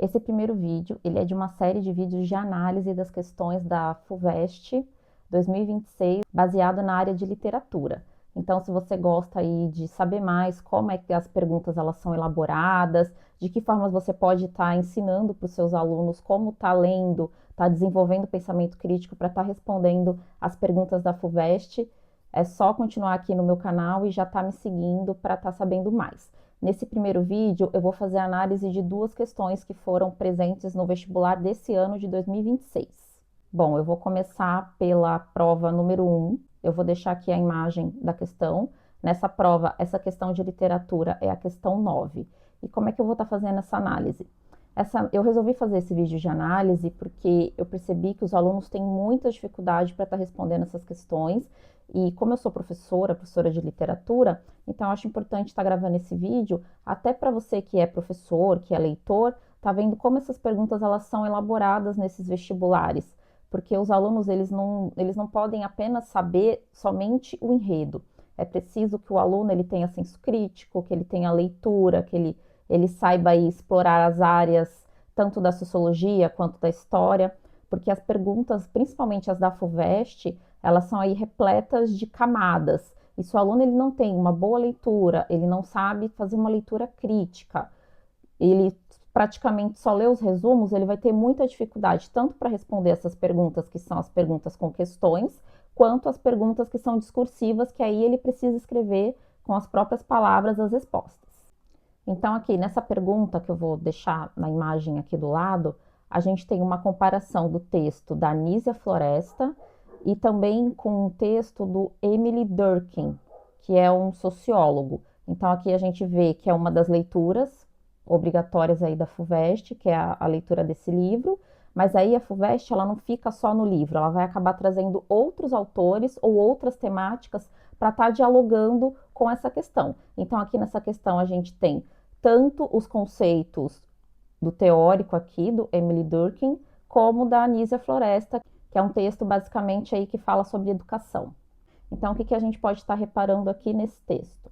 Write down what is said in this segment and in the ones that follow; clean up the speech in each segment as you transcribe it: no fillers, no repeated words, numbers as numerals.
Esse primeiro vídeo, ele é de uma série de vídeos de análise das questões da FUVEST 2026, baseado na área de literatura. Então, se você gosta aí de saber mais como é que as perguntas elas são elaboradas, de que formas você pode estar ensinando para os seus alunos como estar lendo, estar desenvolvendo pensamento crítico para estar respondendo as perguntas da FUVEST, é só continuar aqui no meu canal e já estar me seguindo para estar sabendo mais. Nesse primeiro vídeo, eu vou fazer a análise de duas questões que foram presentes no vestibular desse ano de 2026. Bom, eu vou começar pela prova número 1. Eu vou deixar aqui a imagem da questão. Nessa prova, essa questão de literatura é a questão 9. E como é que eu vou estar fazendo essa análise? Eu resolvi fazer esse vídeo de análise porque eu percebi que os alunos têm muita dificuldade para estar respondendo essas questões. E como eu sou professora de literatura, então eu acho importante estar gravando esse vídeo, até para você que é professor, que é leitor, tá vendo como essas perguntas elas são elaboradas nesses vestibulares. Porque os alunos eles não podem apenas saber somente o enredo. É preciso que o aluno ele tenha senso crítico, que ele tenha leitura, que ele saiba aí explorar as áreas tanto da sociologia quanto da história, porque as perguntas, principalmente as da FUVEST, elas são aí repletas de camadas. E se o aluno ele não tem uma boa leitura, ele não sabe fazer uma leitura crítica, ele praticamente só lê os resumos, ele vai ter muita dificuldade tanto para responder essas perguntas, que são as perguntas com questões, quanto as perguntas que são discursivas, que aí ele precisa escrever com as próprias palavras as respostas. Então, aqui nessa pergunta que eu vou deixar na imagem aqui do lado, a gente tem uma comparação do texto da Anísia Floresta e também com um texto do Emile Durkheim, que é um sociólogo. Então, aqui a gente vê que é uma das leituras obrigatórias aí da FUVEST, que é a leitura desse livro, mas aí a FUVEST ela não fica só no livro, ela vai acabar trazendo outros autores ou outras temáticas para estar dialogando com essa questão. Então, aqui nessa questão a gente tem tanto os conceitos do teórico aqui, do Emile Durkheim, como da Anísia Floresta, que é um texto basicamente aí que fala sobre educação. Então, o que a gente pode estar reparando aqui nesse texto?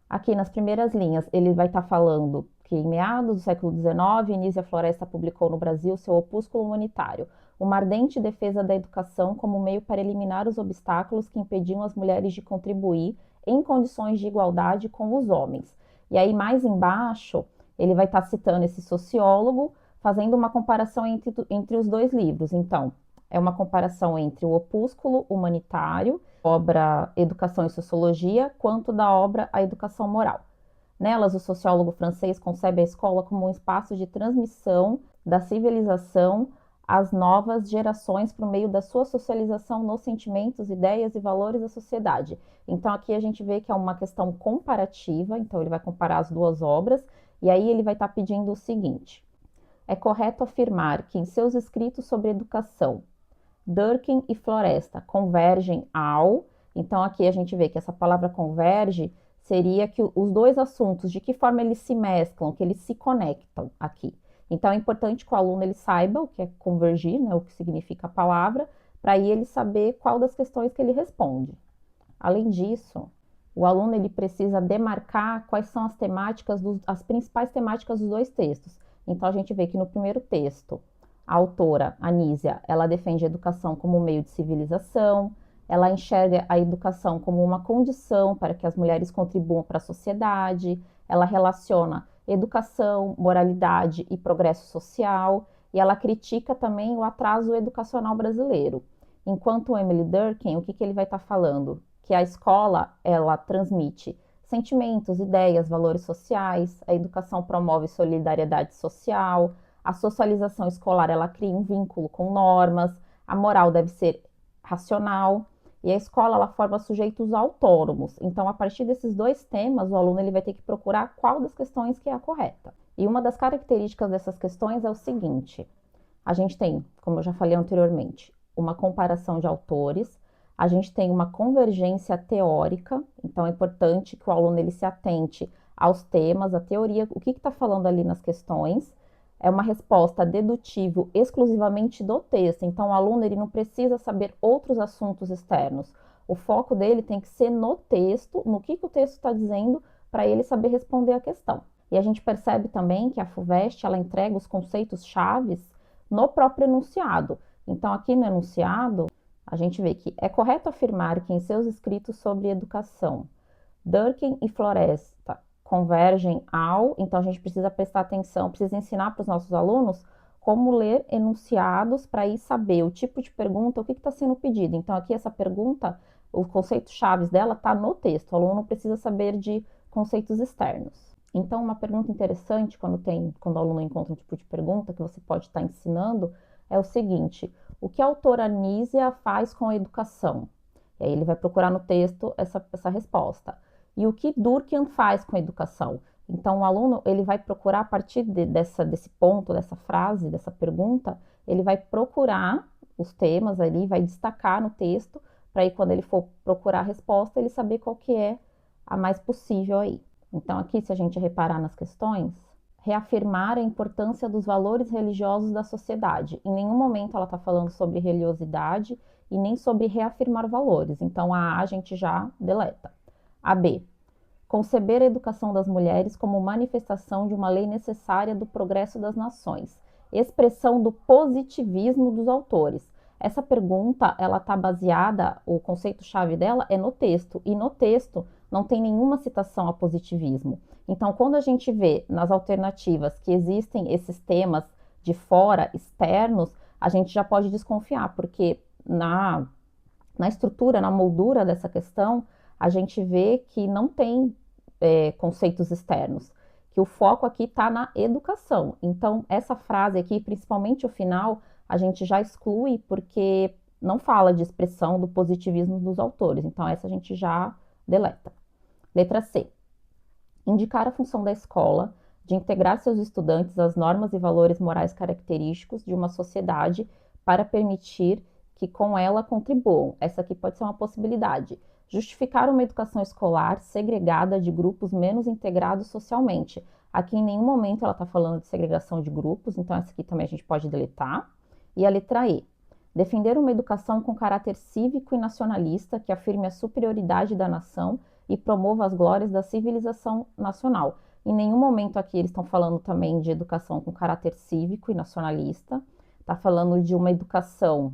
Aqui nas primeiras linhas, ele vai estar falando que em meados do século XIX, Anísia Floresta publicou no Brasil seu opúsculo humanitário, uma ardente defesa da educação como meio para eliminar os obstáculos que impediam as mulheres de contribuir em condições de igualdade com os homens. E aí, mais embaixo, ele vai estar citando esse sociólogo, fazendo uma comparação entre os dois livros. Então, é uma comparação entre o opúsculo humanitário, obra Educação e Sociologia, quanto da obra A Educação Moral. Nelas, o sociólogo francês concebe a escola como um espaço de transmissão da civilização às novas gerações por meio da sua socialização nos sentimentos, ideias e valores da sociedade. Então, aqui a gente vê que é uma questão comparativa, então ele vai comparar as duas obras, e aí ele vai estar pedindo o seguinte: é correto afirmar que em seus escritos sobre educação, Durkheim e Floresta convergem ao. Então, aqui a gente vê que essa palavra converge seria que os dois assuntos, de que forma eles se mesclam, que eles se conectam aqui. Então, é importante que o aluno ele saiba o que é convergir, né, o que significa a palavra, para aí ele saber qual das questões que ele responde. Além disso, o aluno ele precisa demarcar quais são as temáticas, as principais temáticas dos dois textos. Então, a gente vê que no primeiro texto, a autora, Anísia, ela defende a educação como meio de civilização, ela enxerga a educação como uma condição para que as mulheres contribuam para a sociedade, ela relaciona educação, moralidade e progresso social, e ela critica também o atraso educacional brasileiro. Enquanto o Emile Durkheim, o que ele vai estar falando? Que a escola, ela transmite sentimentos, ideias, valores sociais, a educação promove solidariedade social, a socialização escolar ela cria um vínculo com normas, a moral deve ser racional e a escola ela forma sujeitos autônomos. Então, a partir desses dois temas, o aluno ele vai ter que procurar qual das questões que é a correta. E uma das características dessas questões é o seguinte: a gente tem, como eu já falei anteriormente, uma comparação de autores, a gente tem uma convergência teórica, então é importante que o aluno ele se atente aos temas, à teoria, o que está falando ali nas questões. É uma resposta dedutível exclusivamente do texto, então o aluno ele não precisa saber outros assuntos externos. O foco dele tem que ser no texto, no que o texto está dizendo, para ele saber responder a questão. E a gente percebe também que a FUVEST, ela entrega os conceitos chaves no próprio enunciado. Então, aqui no enunciado, a gente vê que é correto afirmar que em seus escritos sobre educação, Durkheim e Floresta convergem ao... Então, a gente precisa prestar atenção, precisa ensinar para os nossos alunos como ler enunciados para ir saber o tipo de pergunta, o que está sendo pedido. Então, aqui essa pergunta, os conceitos chaves dela está no texto. O aluno precisa saber de conceitos externos. Então, uma pergunta interessante quando o aluno encontra um tipo de pergunta que você pode estar ensinando é o seguinte: o que a autora Nízia faz com a educação? E aí ele vai procurar no texto essa resposta. E o que Durkheim faz com a educação? Então, o aluno ele vai procurar, a partir desse ponto, dessa frase, dessa pergunta, ele vai procurar os temas ali, vai destacar no texto, para aí quando ele for procurar a resposta, ele saber qual que é a mais possível aí. Então, aqui, se a gente reparar nas questões, reafirmar a importância dos valores religiosos da sociedade. Em nenhum momento ela está falando sobre religiosidade e nem sobre reafirmar valores. Então, a gente já deleta. A B. Conceber a educação das mulheres como manifestação de uma lei necessária do progresso das nações. Expressão do positivismo dos autores. Essa pergunta, ela está baseada, o conceito-chave dela é no texto, e no texto não tem nenhuma citação a positivismo. Então, quando a gente vê nas alternativas que existem esses temas de fora, externos, a gente já pode desconfiar, porque na estrutura, na moldura dessa questão, a gente vê que não tem conceitos externos, que o foco aqui está na educação. Então, essa frase aqui, principalmente o final, a gente já exclui porque não fala de expressão do positivismo dos autores. Então, essa a gente já deleta. Letra C. Indicar a função da escola de integrar seus estudantes às normas e valores morais característicos de uma sociedade para permitir que com ela contribuam. Essa aqui pode ser uma possibilidade. Justificar uma educação escolar segregada de grupos menos integrados socialmente. Aqui em nenhum momento ela está falando de segregação de grupos, então essa aqui também a gente pode deletar. E a letra E. Defender uma educação com caráter cívico e nacionalista que afirme a superioridade da nação e promova as glórias da civilização nacional. Em nenhum momento aqui eles estão falando também de educação com caráter cívico e nacionalista. Está falando de uma educação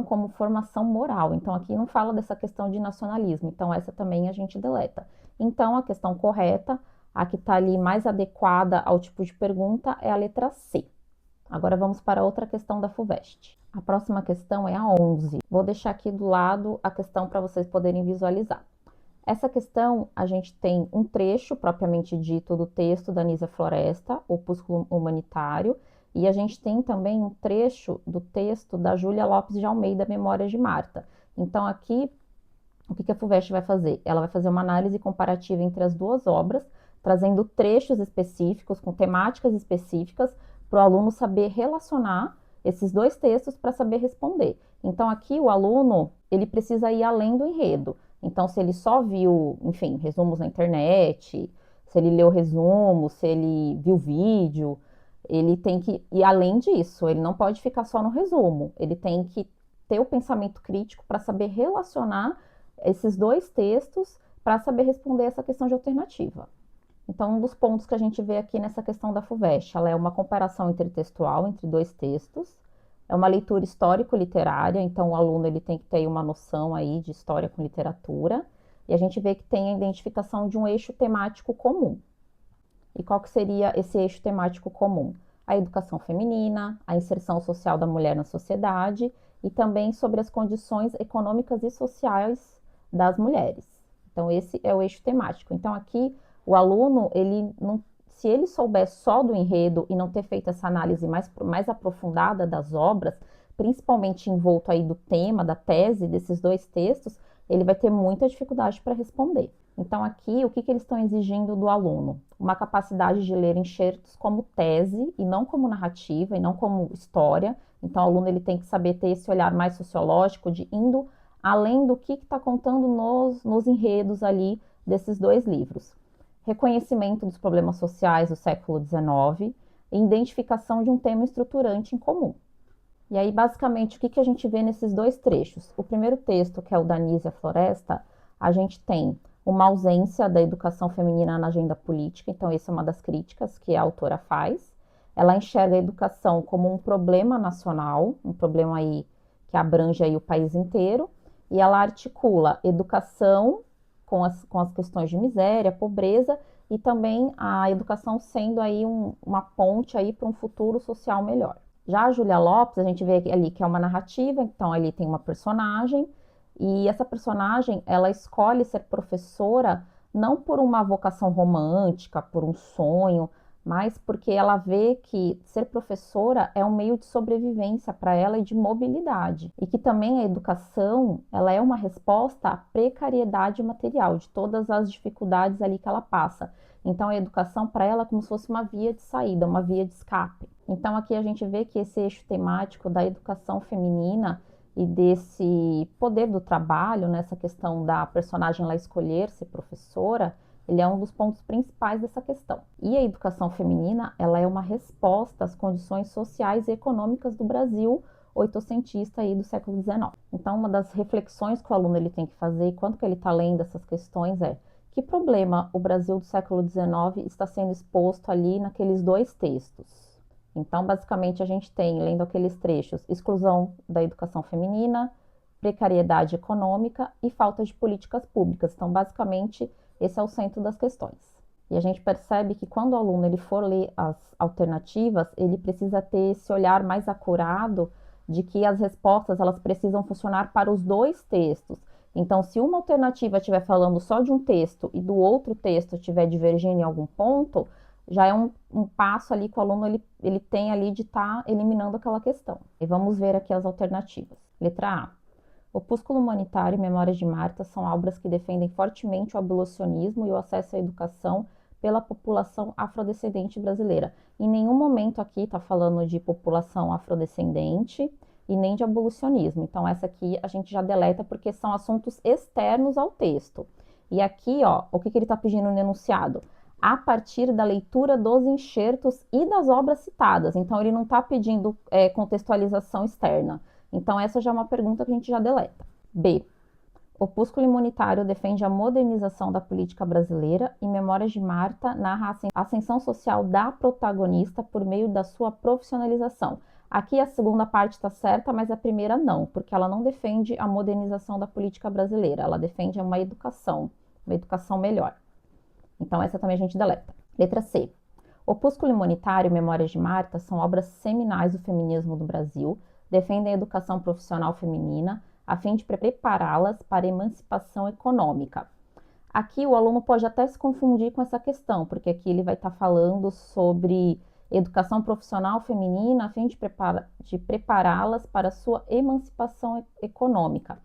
como formação moral. Então, aqui não fala dessa questão de nacionalismo. Então, essa também a gente deleta. Então, a questão correta, a que está ali mais adequada ao tipo de pergunta, é a letra C. Agora, vamos para outra questão da FUVEST. A próxima questão é a 11. Vou deixar aqui do lado a questão para vocês poderem visualizar. Essa questão, a gente tem um trecho, propriamente dito, do texto da Nízia Floresta, Opúsculo Humanitário, e a gente tem também um trecho do texto da Júlia Lopes de Almeida, Memórias de Marta. Então, aqui, o que a FUVEST vai fazer? Ela vai fazer uma análise comparativa entre as duas obras, trazendo trechos específicos, com temáticas específicas, para o aluno saber relacionar esses dois textos para saber responder. Então, aqui o aluno, ele precisa ir além do enredo. Então, se ele só viu, enfim, resumos na internet, se ele leu resumo, se ele viu vídeo, ele tem que ir além disso, ele não pode ficar só no resumo, ele tem que ter o pensamento crítico para saber relacionar esses dois textos para saber responder essa questão de alternativa. Então, um dos pontos que a gente vê aqui nessa questão da FUVEST, ela é uma comparação intertextual entre dois textos, é uma leitura histórico-literária, então o aluno ele tem que ter uma noção aí de história com literatura, e a gente vê que tem a identificação de um eixo temático comum. E qual que seria esse eixo temático comum? A educação feminina, a inserção social da mulher na sociedade e também sobre as condições econômicas e sociais das mulheres. Então, esse é o eixo temático. Então, aqui, o aluno, se ele souber só do enredo e não ter feito essa análise mais aprofundada das obras, principalmente envolto aí do tema, da tese desses dois textos, ele vai ter muita dificuldade para responder. Então, aqui, o que eles estão exigindo do aluno? Uma capacidade de ler enxertos como tese e não como narrativa e não como história. Então, o aluno ele tem que saber ter esse olhar mais sociológico de indo além do que está contando nos enredos ali desses dois livros. Reconhecimento dos problemas sociais do século XIX e identificação de um tema estruturante em comum. E aí, basicamente, o que a gente vê nesses dois trechos? O primeiro texto, que é o da Nízia Floresta, a gente tem uma ausência da educação feminina na agenda política, então essa é uma das críticas que a autora faz. Ela enxerga a educação como um problema nacional, um problema aí que abrange aí o país inteiro, e ela articula educação com as questões de miséria, pobreza, e também a educação sendo aí uma ponte aí para um futuro social melhor. Já a Júlia Lopes, a gente vê ali que é uma narrativa, então ali tem uma personagem, e essa personagem, ela escolhe ser professora não por uma vocação romântica, por um sonho, mas porque ela vê que ser professora é um meio de sobrevivência para ela e de mobilidade. E que também a educação, ela é uma resposta à precariedade material, de todas as dificuldades ali que ela passa. Então a educação para ela é como se fosse uma via de saída, uma via de escape. Então aqui a gente vê que esse eixo temático da educação feminina e desse poder do trabalho, nessa questão da personagem lá escolher ser professora, ele é um dos pontos principais dessa questão. E a educação feminina, ela é uma resposta às condições sociais e econômicas do Brasil oitocentista aí do século XIX. Então, uma das reflexões que o aluno ele tem que fazer enquanto que ele está lendo essas questões é: que problema o Brasil do século XIX está sendo exposto ali naqueles dois textos? Então, basicamente, a gente tem, lendo aqueles trechos, exclusão da educação feminina, precariedade econômica e falta de políticas públicas. Então, basicamente, esse é o centro das questões. E a gente percebe que quando o aluno ele for ler as alternativas, ele precisa ter esse olhar mais acurado de que as respostas elas precisam funcionar para os dois textos. Então, se uma alternativa estiver falando só de um texto e do outro texto estiver divergindo em algum ponto, já é um passo ali que o aluno ele tem ali de estar eliminando aquela questão. E vamos ver aqui as alternativas. Letra A. Opúsculo Humanitário e Memórias de Marta são obras que defendem fortemente o abolicionismo e o acesso à educação pela população afrodescendente brasileira. Em nenhum momento aqui está falando de população afrodescendente e nem de abolicionismo. Então essa aqui a gente já deleta porque são assuntos externos ao texto. E aqui, ó, o que ele está pedindo no enunciado? A partir da leitura dos enxertos e das obras citadas. Então ele não está pedindo contextualização externa. Então, essa já é uma pergunta que a gente já deleta. B. Opúsculo Imunitário defende a modernização da política brasileira e Memórias de Marta narra a ascensão social da protagonista por meio da sua profissionalização. Aqui a segunda parte está certa, mas a primeira não, porque ela não defende a modernização da política brasileira, ela defende uma educação melhor. Então, essa também a gente deleta. Letra C. Opúsculo Imunitário e Memórias de Marta são obras seminais do feminismo do Brasil, defendem a educação profissional feminina a fim de prepará-las para a emancipação econômica. Aqui o aluno pode até se confundir com essa questão, porque aqui ele vai estar falando sobre educação profissional feminina a fim de prepará-las para a sua emancipação econômica.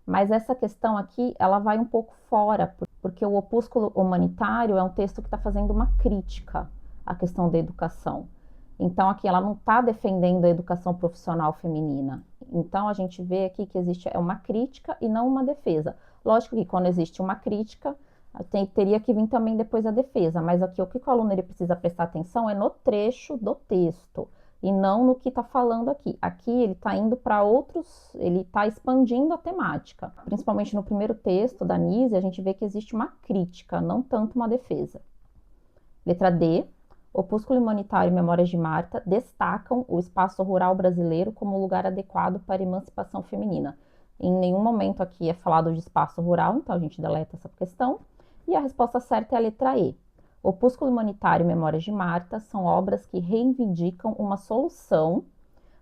Mas essa questão aqui, ela vai um pouco fora, porque o Opúsculo Humanitário é um texto que está fazendo uma crítica à questão da educação. Então, aqui ela não está defendendo a educação profissional feminina. Então, a gente vê aqui que existe uma crítica e não uma defesa. Lógico que quando existe uma crítica, teria que vir também depois a defesa. Mas aqui o que o aluno ele precisa prestar atenção é no trecho do texto e não no que está falando aqui. Aqui ele está indo para outros, ele está expandindo a temática. Principalmente no primeiro texto da Nise, a gente vê que existe uma crítica, não tanto uma defesa. Letra D. Opúsculo Humanitário e Memórias de Marta destacam o espaço rural brasileiro como lugar adequado para a emancipação feminina. Em nenhum momento aqui é falado de espaço rural, então a gente deleta essa questão. E a resposta certa é a letra E. Opúsculo Humanitário e Memórias de Marta são obras que reivindicam uma solução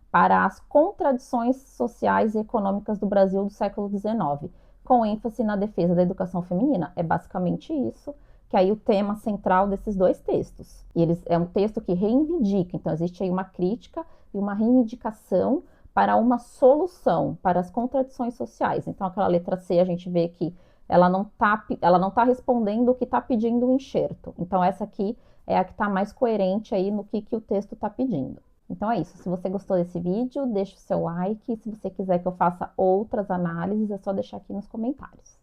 para as contradições sociais e econômicas do Brasil do século XIX, com ênfase na defesa da educação feminina. É basicamente isso que é aí o tema central desses dois textos. E é um texto que reivindica, então existe aí uma crítica e uma reivindicação para uma solução para as contradições sociais. Então aquela letra C a gente vê que ela não tá respondendo o que está pedindo o enxerto. Então essa aqui é a que está mais coerente aí no que o texto está pedindo. Então é isso. Se você gostou desse vídeo, deixe o seu like. Se você quiser que eu faça outras análises, é só deixar aqui nos comentários.